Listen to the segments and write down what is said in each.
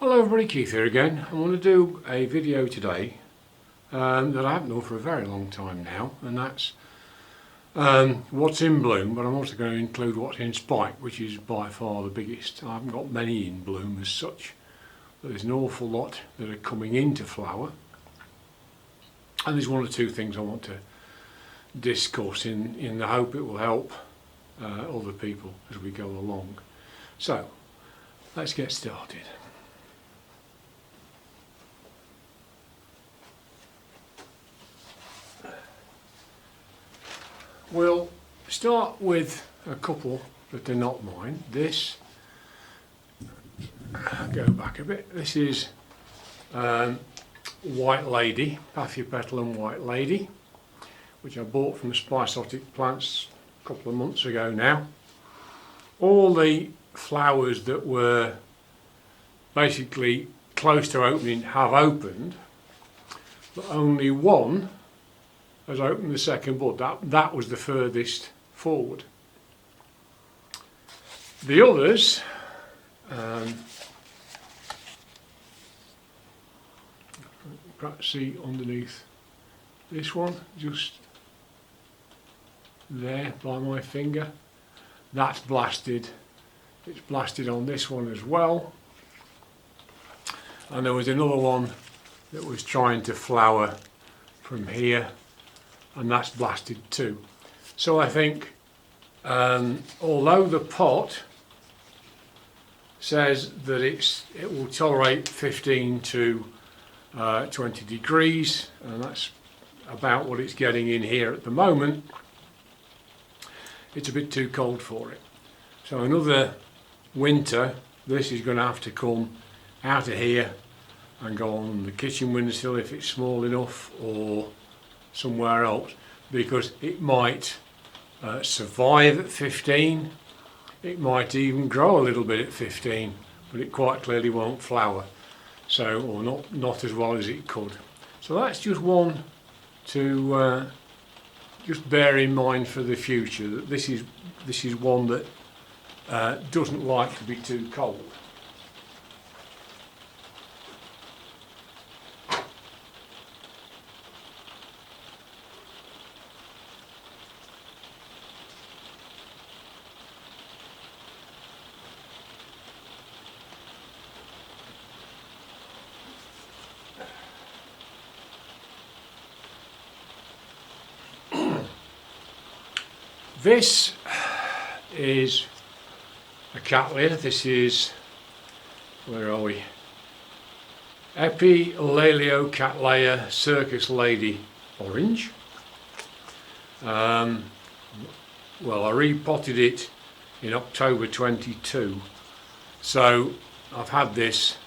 Hello everybody, Keith here again. I want to do a video today that I haven't done for a very long time now, and that's what's in bloom, but I'm also going to include what's in spike, which is by far the biggest. I haven't got many in bloom as such, but there's an awful lot that are coming into flower, and there's one or two things I want to discuss in the hope it will help other people as we go along. So let's get started. We'll start with a couple that are not mine. This, go back a bit, this is White Lady, Pathum White Lady, which I bought from Spiceotic Plants a couple of months ago now. All the flowers that were basically close to opening have opened, but only one has opened the second bud. That was the furthest forward. The others, perhaps see underneath this one, just there by my finger, that's blasted. It's blasted on this one as well. And there was another one that was trying to flower from here, and that's blasted too. So I think although the pot says that it will tolerate 15 to 20 degrees, and that's about what it's getting in here at the moment, it's a bit too cold for it. So another winter this is going to have to come out of here and go on the kitchen windowsill if it's small enough, or somewhere else, because it might survive at 15, it might even grow a little bit at 15, but it quite clearly won't flower, so, or not as well as it could. So that's just one to just bear in mind for the future, that this is one that doesn't like to be too cold. This is a Cattleya. This is, where are we? Leocat Lgy Circus Lady Orange. Well, I repotted it in October 22, so I've had this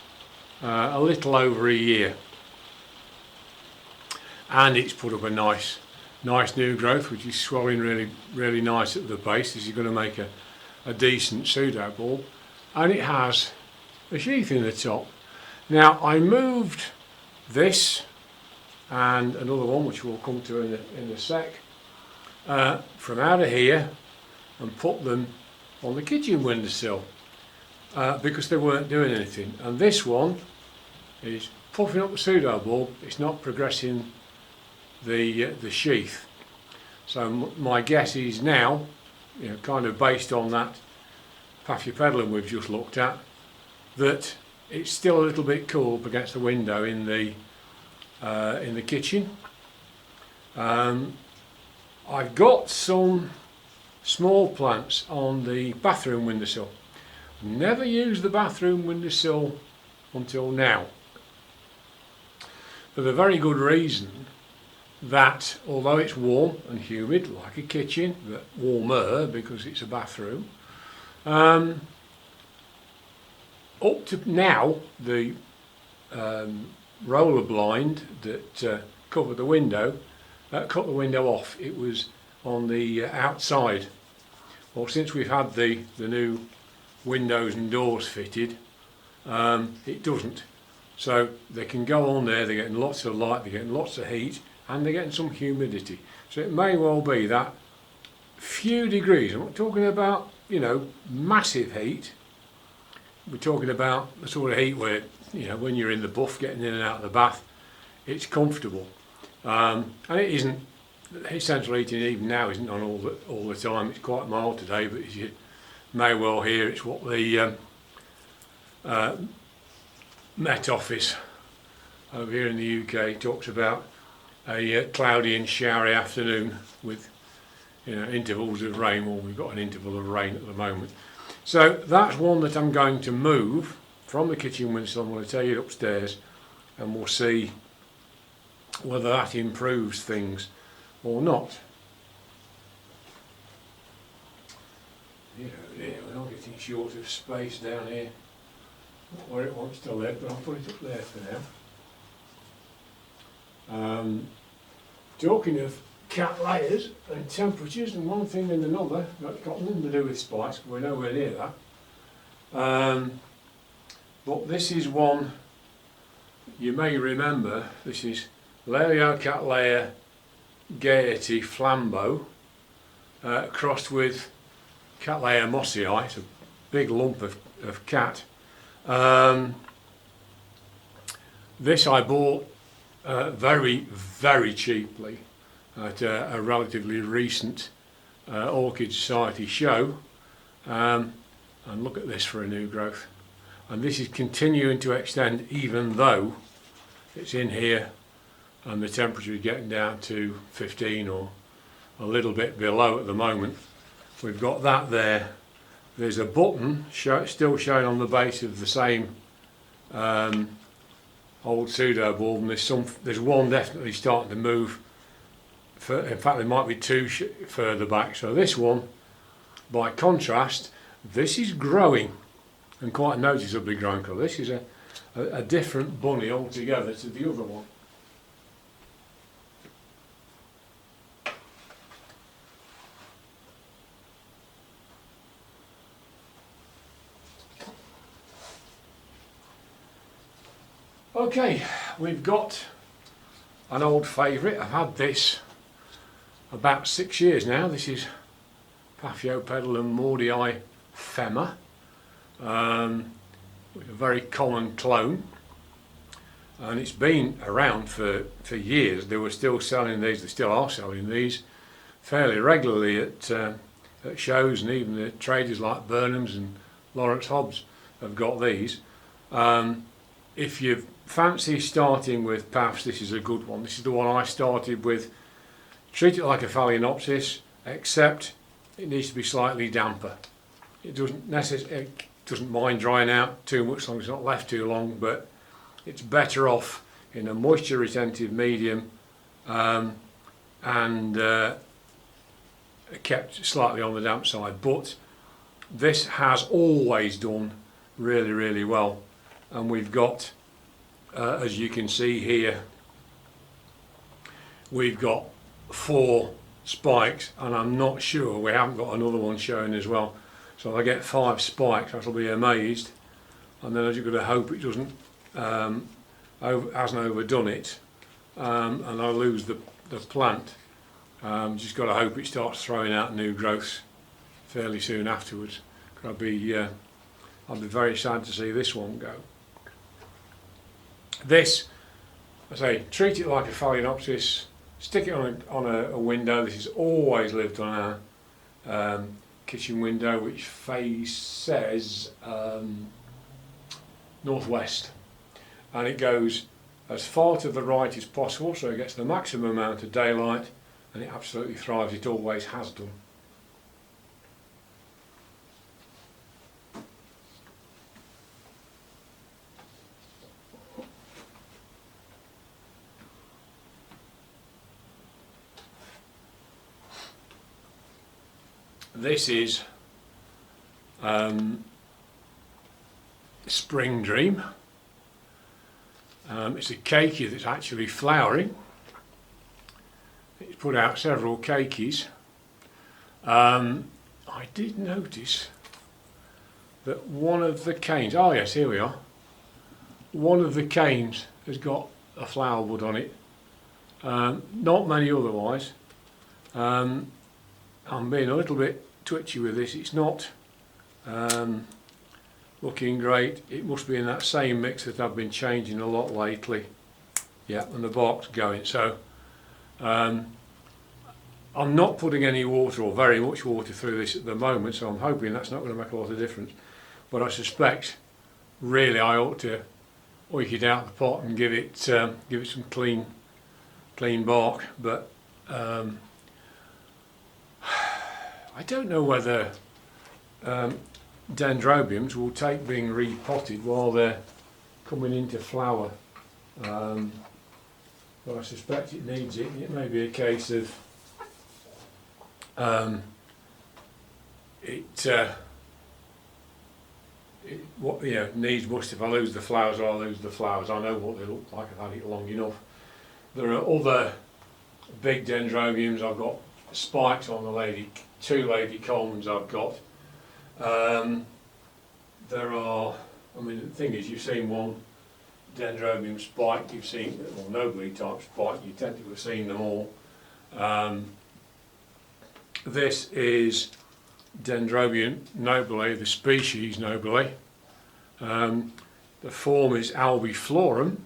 a little over a year, and it's put up a nice new growth, which is swelling really nice at the base. This is going to make a decent pseudo bulb, and it has a sheath in the top. Now I moved this and another one, which we'll come to in a sec, from out of here and put them on the kitchen windowsill because they weren't doing anything. And this one is puffing up the pseudo bulb. It's not progressing the sheath. So my guess is now, kind of based on that Pathum we've just looked at, that it's still a little bit cool up against the window in the kitchen. I've got some small plants on the bathroom windowsill. Never used the bathroom windowsill until now, for the very good reason that although it's warm and humid like a kitchen, but warmer because it's a bathroom, up to now the roller blind that covered the window cut the window off. It was on the outside. Well, since we've had the new windows and doors fitted, it doesn't. So they can go on there, they're getting lots of light, they're getting lots of heat, and they're getting some humidity. So it may well be that few degrees, I'm not talking about, massive heat, we're talking about the sort of heat where you know, when you're in the buff getting in and out of the bath, it's comfortable. And it isn't, central heating even now isn't on all the time. It's quite mild today, but as you may well hear, it's what the Met Office over here in the UK talks about, a cloudy and showery afternoon with, you know, intervals of rain. Well, we've got an interval of rain at the moment. So that's one that I'm going to move from the kitchen window. I'm going to take it upstairs and we'll see whether that improves things or not. Yeah, we're not getting short of space down here. Not where it wants to live, but I'll put it up there for now. Talking of Cattleyas and temperatures, and one thing and another, that's got nothing to do with spikes, but we're nowhere near that. But this is one you may remember. This is Leocat Lgy Flambo crossed with Cattleya mossii. It's a big lump of cat. This I bought very, very cheaply at a relatively recent Orchid Society show, and look at this for a new growth. And this is continuing to extend even though it's in here and the temperature is getting down to 15 or a little bit below at the moment. We've got that there. There's a button still showing on the base of the same old pseudo bulb, and there's one definitely starting to move. In fact, there might be two further back. So this one, by contrast, this is growing, and quite noticeably growing. Because this is a different bunny altogether to the other one. Okay, we've got an old favourite. I've had this about 6 years now. This is Pathum Mordii Femma, a very common clone, and it's been around for years. They were still selling these, they still are selling these fairly regularly at shows, and even the traders like Burnham's and Lawrence Hobbs have got these. If you fancy starting with Paths, this is a good one. This is the one I started with. Treat it like a Phalaenopsis, except it needs to be slightly damper. It doesn't mind drying out too much, as long as it's not left too long, but it's better off in a moisture retentive medium and kept slightly on the damp side. But this has always done really, really well. And we've got, as you can see here, we've got 4 spikes, and I'm not sure we haven't got another one showing as well. So if I get 5 spikes, I'll be amazed, and then I've just got to hope it doesn't hasn't overdone it, and I'll lose the plant. Just got to hope it starts throwing out new growths fairly soon afterwards. I'll be very sad to see this one go. This, I say, treat it like a Phalaenopsis, stick it on a window. This has always lived on our kitchen window, which faces northwest, and it goes as far to the right as possible, so it gets the maximum amount of daylight, and it absolutely thrives. It always has done. This is Spring Dream. It's a keiki that's actually flowering. It's put out several keikis. I did notice that one of the canes, oh yes, here we are, one of the canes has got a flower bud on it. Not many otherwise. I'm being a little bit twitchy with this. It's not looking great. It must be in that same mix that I've been changing a lot lately. Yeah, and the bark's going. So I'm not putting any water or very much water through this at the moment, so I'm hoping that's not going to make a lot of difference. But I suspect really I ought to oik it out of the pot and give it some clean bark. But I don't know whether Dendrobiums will take being repotted while they're coming into flower, but I suspect it needs it. It may be a case of needs must. If I lose the flowers, I lose the flowers. I know what they look like. I've had it long enough. There are other big Dendrobiums. I've got spikes on the two lady commons I've got. There are, I mean, the thing is, you've seen one Dendrobium spike, you've seen, well, nobly type spike, you tend to have seen them all. This is Dendrobium nobile, the species nobile. The form is albiflorum.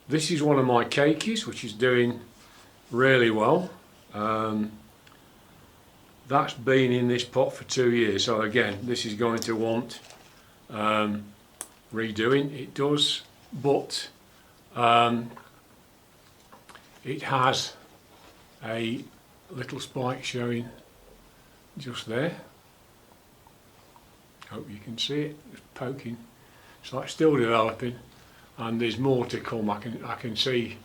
This is one of my cakeys, which is doing really well. That's been in this pot for 2 years, so again, this is going to want redoing. It does, but it has a little spike showing just there. Hope you can see it. It's poking. It's like still developing, and there's more to come. I can see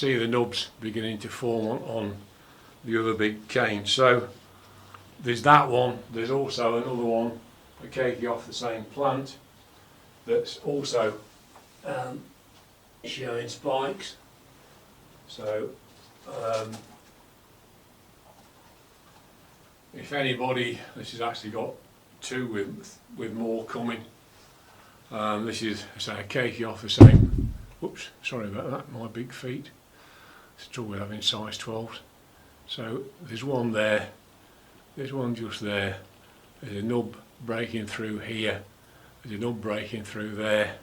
the nubs beginning to form on the other big cane. So there's that one. There's also another one, a cakey off the same plant, that's also showing spikes. So if anybody, this has actually got two with more coming. This is, say, a cakey off the same. Whoops, sorry about that. My big feet. Struggle with having size 12s. So there's one there. There's one just there. There's a nub breaking through here. There's a nub breaking through there.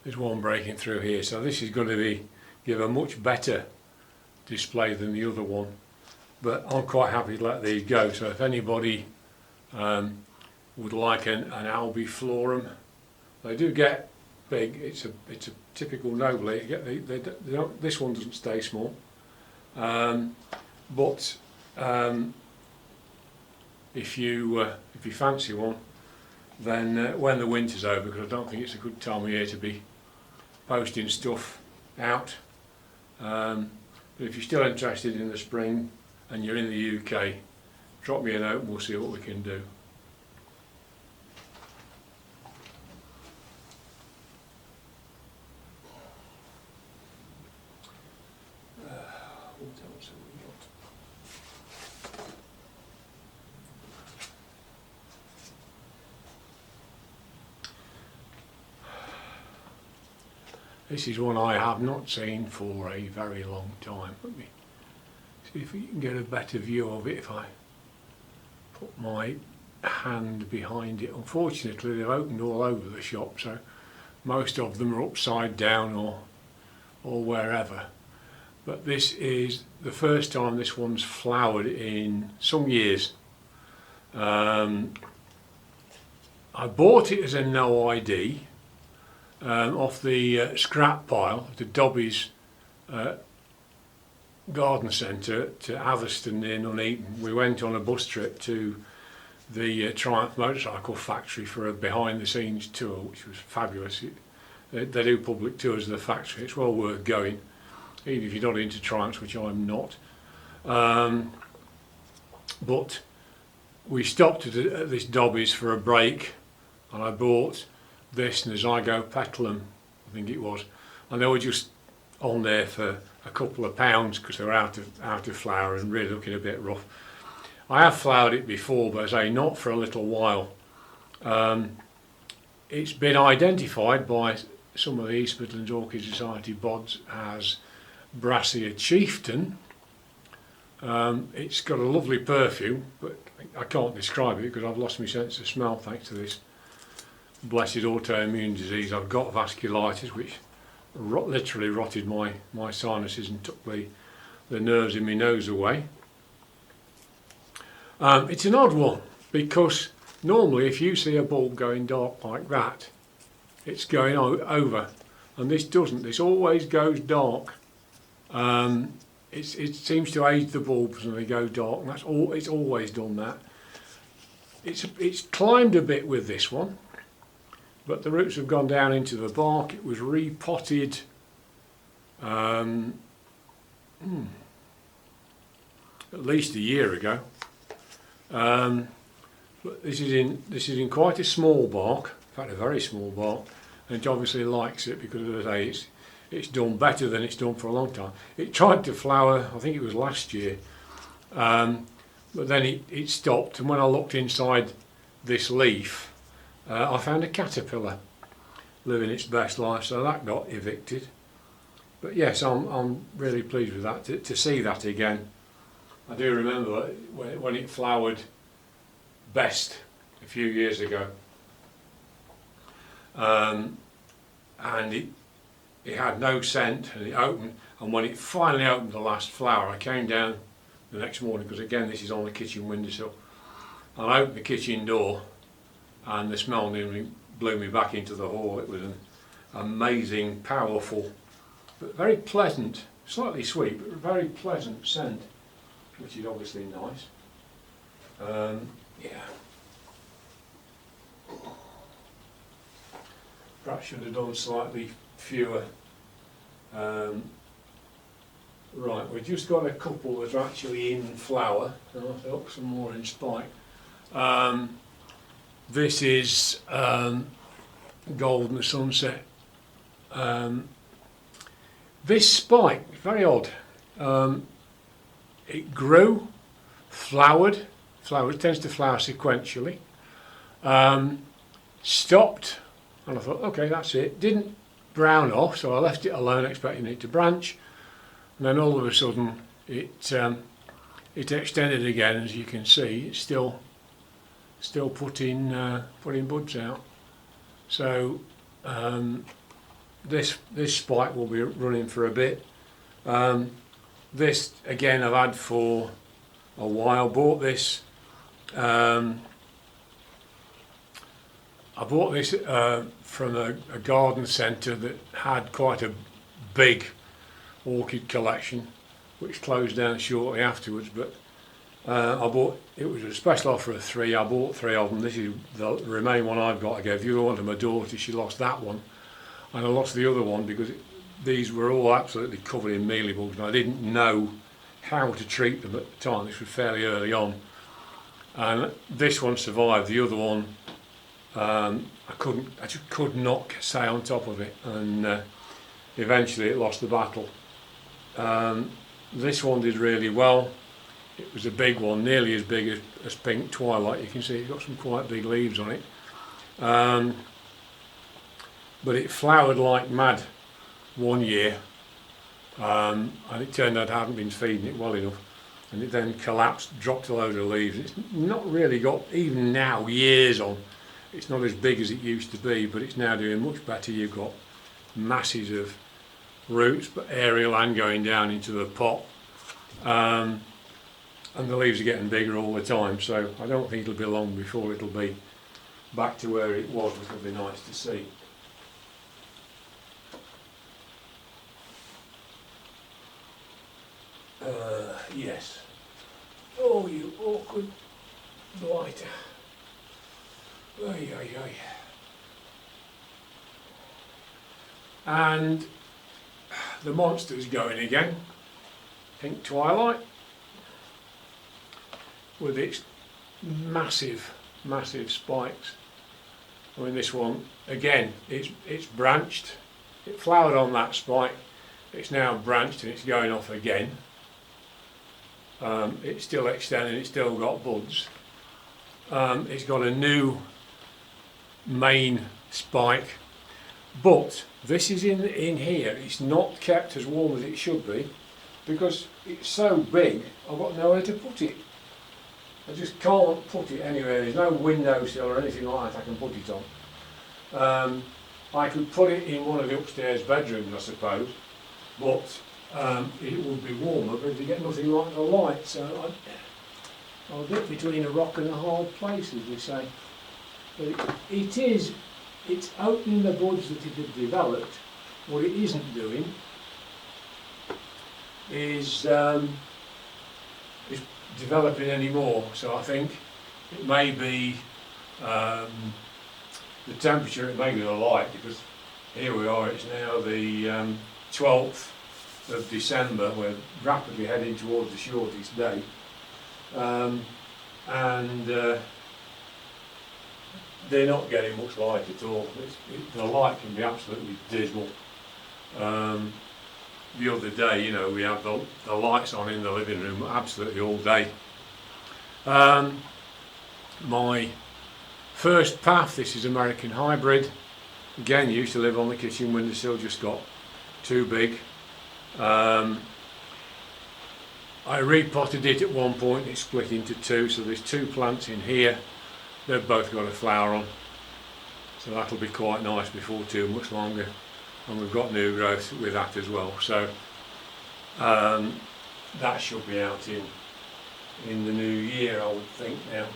There's one breaking through here. So this is going to give a much better display than the other one. But I'm quite happy to let these go. So if anybody would like an albiflorum, they do get big. It's a typical nobile. They don't, this one doesn't stay small. But if you fancy one, then when the winter's over, because I don't think it's a good time of year to be posting stuff out. But if you're still interested in the spring and you're in the UK, drop me a note and we'll see what we can do. This is one I have not seen for a very long time. Let me see if we can get a better view of it if I put my hand behind it. Unfortunately, they've opened all over the shop, so most of them are upside down or wherever. But this is the first time this one's flowered in some years. I bought it as a no ID. Off the scrap pile at the Dobbies Garden Centre to Atherstone near Nuneaton. We went on a bus trip to the Triumph Motorcycle Factory for a behind the scenes tour, which was fabulous. They do public tours of the factory. It's well worth going, even if you're not into Triumphs, which I'm not. But we stopped at this Dobbies for a break, and I bought this and the Zygo Pathum, I think it was, and they were just on there for a couple of pounds because they were out of flower and really looking a bit rough. I have flowered it before, but as I say, not for a little while. It's been identified by some of the East Midlands Orchid Society bods as Brassier Chieftain. It's got a lovely perfume, but I can't describe it because I've lost my sense of smell thanks to this blessed autoimmune disease. I've got vasculitis, which literally rotted my sinuses and took the nerves in my nose away. It's an odd one, because normally if you see a bulb going dark like that, it's going over, and this doesn't. This always goes dark. It seems to age the bulbs when they go dark, and it's always done that. It's climbed a bit with this one, but the roots have gone down into the bark. It was repotted at least a year ago. But this is in quite a small bark, in fact a very small bark, and it obviously likes it because, as I say, it's done better than it's done for a long time. It tried to flower, I think it was last year, but then it stopped, and when I looked inside this leaf, I found a caterpillar living its best life, so that got evicted. But yes, I'm really pleased with that, to see that again. I do remember when it flowered best a few years ago, and it had no scent, and it opened, and when it finally opened the last flower, I came down the next morning, because again this is on the kitchen windowsill, and I opened the kitchen door, and the smell nearly blew me back into the hall. It was an amazing, powerful, but very pleasant, slightly sweet, but very pleasant scent, which is obviously nice. Yeah. Perhaps should have done slightly fewer. Right, we've just got a couple that are actually in flower, and I thought some more in spike. This is Golden Sunset. This spike, very odd. It grew, flowered, tends to flower sequentially, stopped, and I thought, okay, that's it. Didn't brown off, so I left it alone, expecting it to branch, and then all of a sudden it extended again. As you can see, it's still putting buds out. So this spike will be running for a bit. This again I've had for a while. Bought this. I bought this from a garden centre that had quite a big orchid collection, which closed down shortly afterwards. But it was a special offer of 3. I bought 3 of them. This is the remaining one I've got. I gave the other one to my daughter. She lost that one, and I lost the other one because these were all absolutely covered in mealybugs, and I didn't know how to treat them at the time. This was fairly early on, and this one survived. The other one, I just could not stay on top of it, and eventually it lost the battle. This one did really well. It was a big one, nearly as big as pink Twilight. You can see it's got some quite big leaves on it, but it flowered like mad one year, and it turned out I hadn't been feeding it well enough, and it then collapsed, dropped a load of leaves. It's not really got, even now, years on, it's not as big as it used to be, but it's now doing much better. You've got masses of roots, but aerial and going down into the pot, and the leaves are getting bigger all the time, so I don't think it'll be long before it'll be back to where it was, which will be nice to see. Yes. Oh, you awkward blighter. Oy, oy, oy. And the monster's going again. Pink Twilight, with its massive spikes. I mean, this one again, it's branched. It flowered on that spike. It's now branched and it's going off again. It's still extending. It's still got buds. It's got a new main spike, but this is in here. It's not kept as warm as it should be because it's so big. I've got nowhere to put it. I just can't put it anywhere. There's no windowsill or anything like that I can put it on. I could put it in one of the upstairs bedrooms, I suppose, but it would be warmer, but you get nothing like the light, so I'll get between a rock and a hard place, as they say. But it's opening the buds that it had developed. What it isn't doing is developing any more. So I think it may be the temperature, it may be the light, because here we are, it's now the 12th of December, we're rapidly heading towards the shortest day, and they're not getting much light at all. The light can be absolutely dismal. The other day, you know, we had the lights on in the living room absolutely all day. My first Path, this is American hybrid, again used to live on the kitchen windowsill, just got too big. I repotted it at one point, it split into two, so there's two plants in here, they've both got a flower on, so that'll be quite nice before too much longer, and we've got new growth with that as well, so that should be out in the new year, I would think now.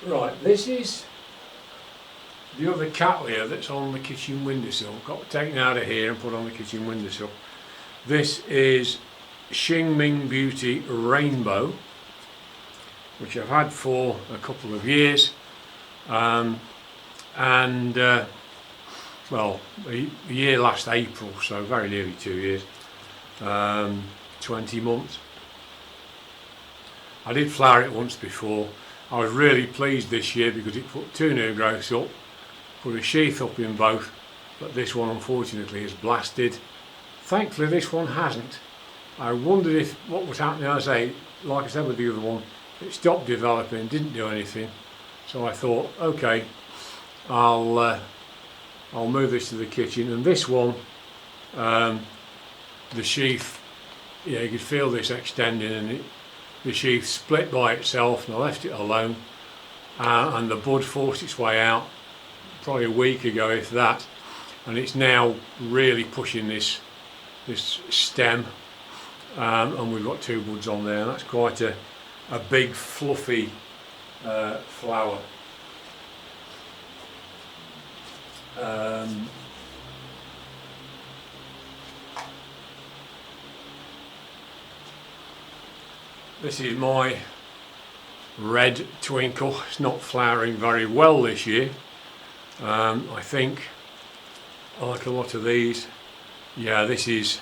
Right, this is the other Cattleya that's on the kitchen windowsill. Got taken out of here and put on the kitchen windowsill. This is Shing Ming Beauty Rainbow, which I've had for a couple of years, well, the year last April, so very nearly 2 years, 20 months. I did flower it once before. I was really pleased this year because it put two new growths up, put a sheath up in both, but this one unfortunately is blasted. Thankfully this one hasn't. I wondered what was happening. Like I said with the other one, it stopped developing, didn't do anything. So I thought, okay, I'll move this to the kitchen. And this one, the sheath, yeah, you could feel this extending, and the sheath split by itself, and I left it alone, and the bud forced its way out probably a week ago, if that, and it's now really pushing this stem, and we've got two buds on there, and that's quite a big fluffy flower. This is my red Twinkle. It's not flowering very well this year. I think, like a lot of these, yeah, this is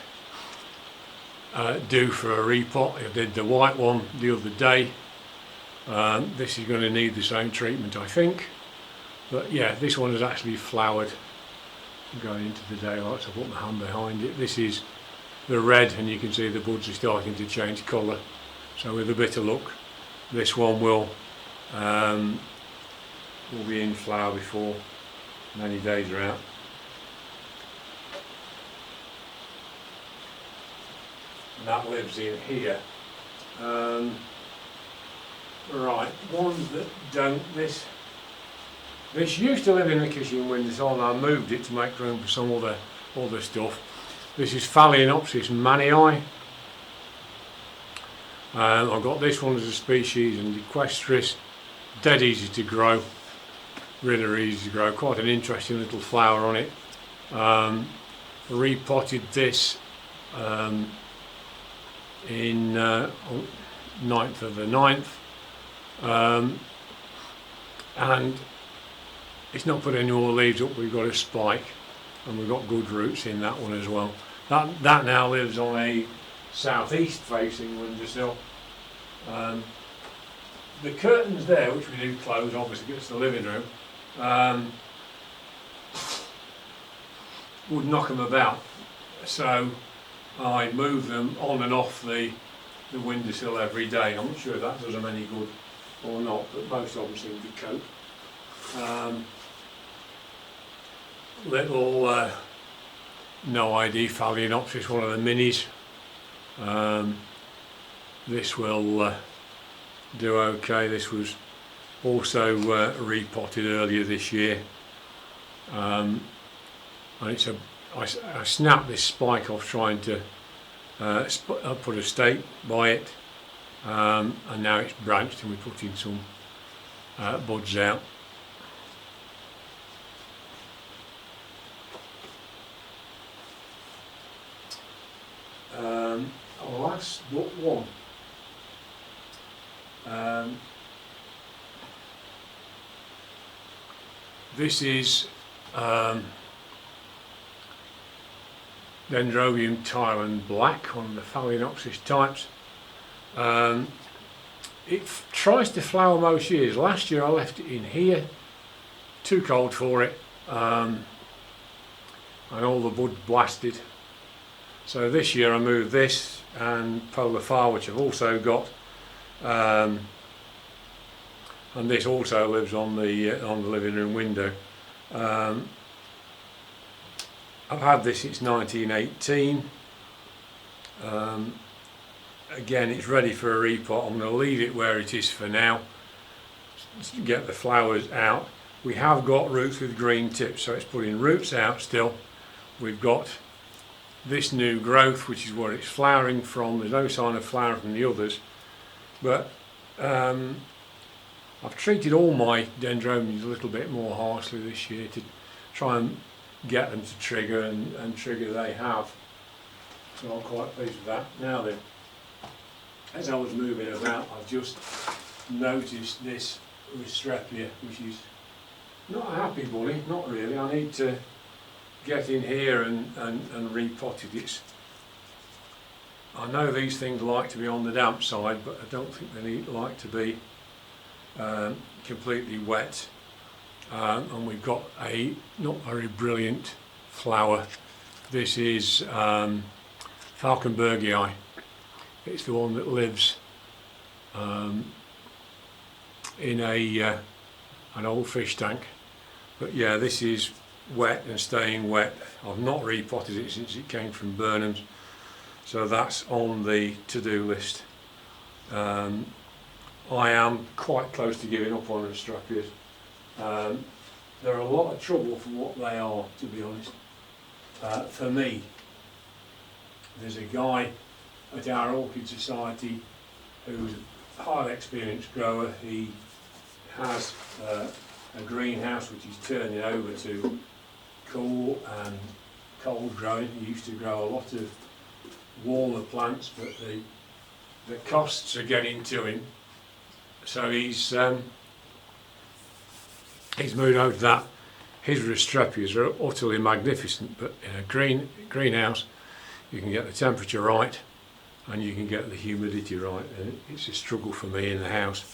due for a repot. I did the white one the other day. This is going to need the same treatment, I think. But yeah, this one has actually flowered going into the daylight, so I put my hand behind it. This is the red, and you can see the buds are starting to change colour. So with a bit of luck, this one will be in flower before many days are out. And that lives in here. Right, ones that don't. This used to live in the kitchen windowsill, and I moved it to make room for some other stuff. This is Phalaenopsis Mani. I've got this one as a species, and Equestris, dead easy to grow, really easy to grow, quite an interesting little flower on it. Repotted this in 9th of the 9th, and it's not put any more leaves up. We've got a spike, and we've got good roots in that one as well. That now lives on a southeast facing windowsill. The curtains there, which we do close, obviously it's the living room, would knock them about, so I move them on and off the windowsill every day. I'm not sure if that does them any good or not, but most of them seem to cope. Little no ID Phalaenopsis, one of the minis. This will do okay. This was also repotted earlier this year, and it's I snapped this spike off trying to put a stake by it, and now it's branched and we're putting some buds out. Last but one. This is Dendrobium Thailand Black, one of the Phalaenopsis types. It tries to flower most years. Last year I left it in here, too cold for it, and all the buds blasted. So this year I moved this and Polar Fire, which I've also got, and this also lives on the living room window. I've had this since 1918. Again, it's ready for a repot. I'm going to leave it where it is for now to get the flowers out. We have got roots with green tips, so it's putting roots out still. We've got this new growth, which is where it's flowering from. There's no sign of flowering from the others, but I've treated all my dendrobiums a little bit more harshly this year to try and get them to trigger, and trigger they have. So I'm quite pleased with that. Now then, as I was moving about, I've just noticed this Wistrepia, which is not a happy bunny, not really. I need to get in here and repot it. I know these things like to be on the damp side, but I don't think they like to be completely wet. And we've got a not very brilliant flower. This is Falkenbergii. It's the one that lives in an old fish tank. But yeah, this is wet and staying wet. I've not repotted it since it came from Burnham's, so that's on the to-do list. I am quite close to giving up on Wistrepia. They're a lot of trouble for what they are, to be honest. For me, there's a guy at our Orchid Society who's a highly experienced grower. He has a greenhouse which he's turning over to cool and cold growing. He used to grow a lot of warmer plants, but the costs are getting to him, so he's moved over to that. His Wistrepias are utterly magnificent, but in a greenhouse you can get the temperature right and you can get the humidity right, and it's a struggle for me in the house.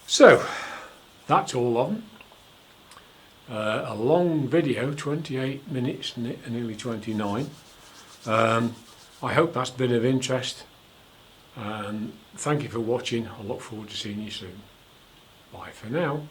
So that's all of them. A long video, 28 minutes, nearly 29. I hope that's been of interest, and thank you for watching. I look forward to seeing you soon. Bye for now.